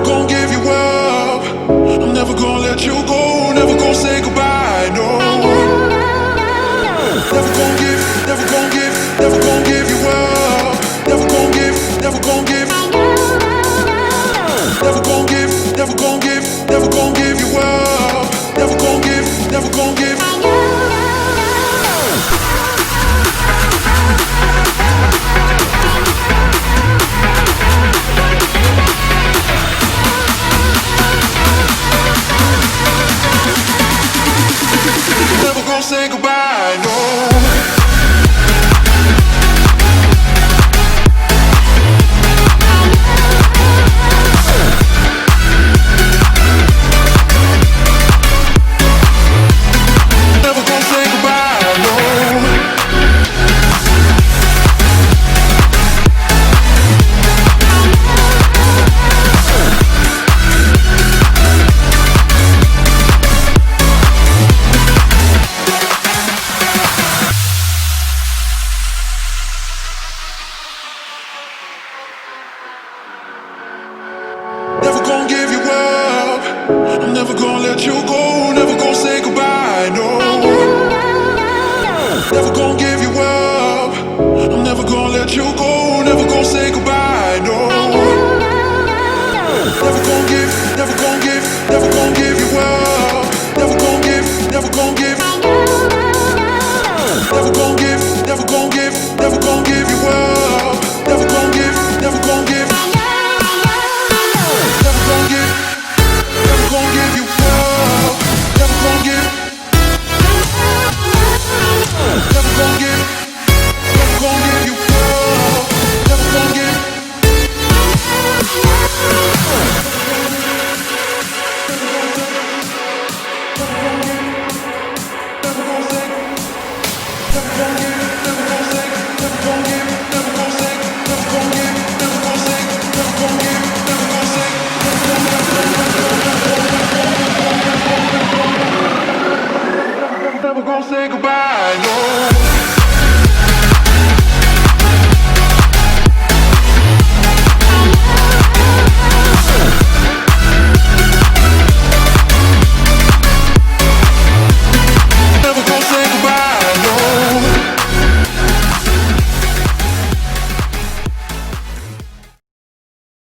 gonna give you up. I'm never gonna let you go. Never gonna say goodbye. No. Never gonna give, never gonna give, never gonna give you up. Never gonna give, never gonna give. Never gonna give, never gonna give, never gonna give you up. Never gonna give, never gonna give. Never gonna say goodbye, no. Never gonna say goodbye, no. Never gonna give you up. I'm never gonna let you go. Never gonna say goodbye, no. Never gonna give